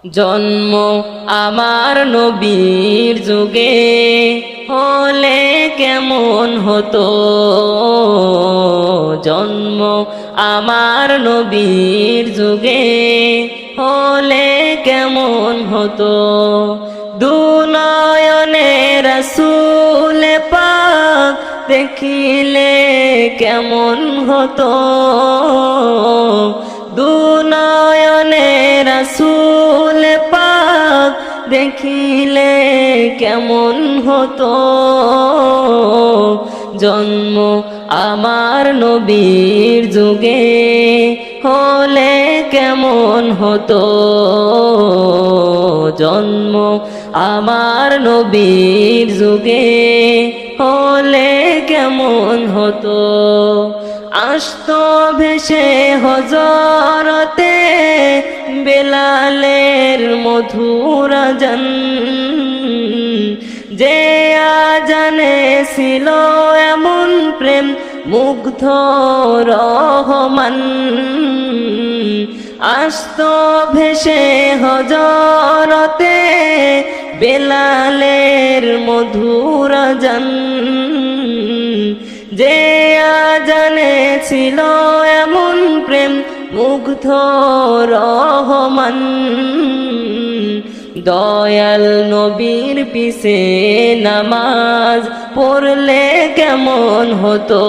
জন্ম আমার নবীর যুগে হলে কেমন হতো। জন্ম আমার নবীর যুগে হলে কেমন হতো। দুনয়নে রাসূল পাক দেখিলে কেমন হতো। দুনয়নে রাসূল পাক দেখিলে কেমন হতো। জন্ম আমার নবীর যুগে হলে কেমন হতো। জন্ম আমার নবীর যুগে হলে কেমন হতো। আসতো ভেসে হযরতে বেলালের মধুর আযান, যে আযানে ছিল এমন প্রেম মুগ্ধ রহমান। আসতো ভেসে হযরতে বেলালের মধুর আযান, যে আযানে ছিল এমন প্রেম মুগ্ধ রহমান। দয়াল নবীর পিছে নামাজ পড়লে কেমন হতো।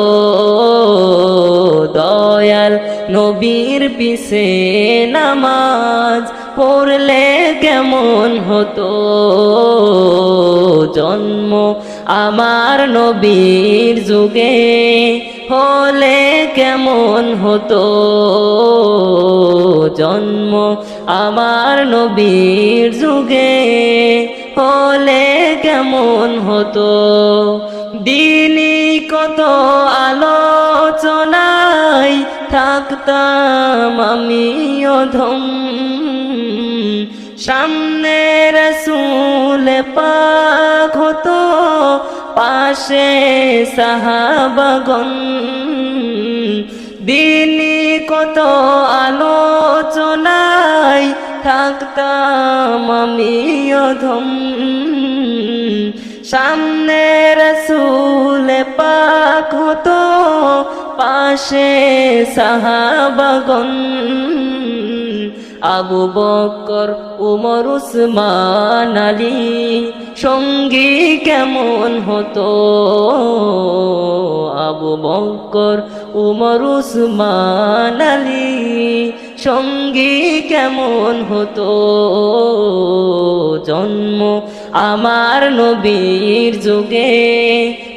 দয়াল নবীর পিছে নামাজ পড়লে কেমন হতো। জন্ম আমার নবীর যুগে হলে কেমন হতো। জন্ম আমার নবীর যুগে হলে কেমন হতো। দিনই কত আলোচনায় থাকতাম আমি অধম, সামনে রাসূল পাক হতো পাশে সাহাবাগণ। দিনই কত আলোচনায় থাকতাম আমি অধম, সামনে রাসূল পাক হতো পাশে সাহাবাগণ। আবু বকর উমর উসমান আলী সঙ্গী কেমন হতো। আবু বকর উমর উসমান আলী সঙ্গী কেমন হতো। জন্ম আমার নবীর যুগে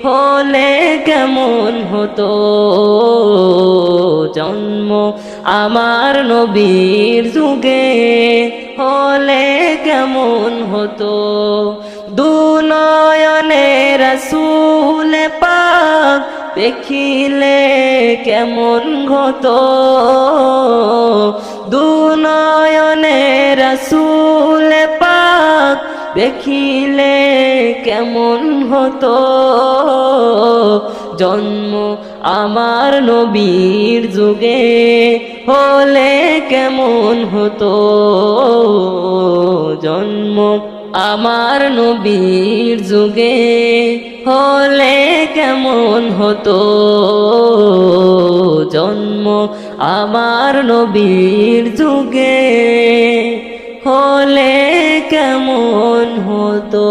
হলে কেমন হতো। জন্ম আমার নবীর যুগে হলে কেমন হতো। দুনয়নে রাসূল পাক দেখিলে কেমন হতো। দুনয়নে রাসূল পাক দেখিলে কেমন হতো। জন্ম আমার নবীর যুগে হলে কেমন হতো। জন্ম আমার নবীর যুগে হলে কেমন হতো। জন্ম আমার নবীর যুগে হলে কেমন হতো।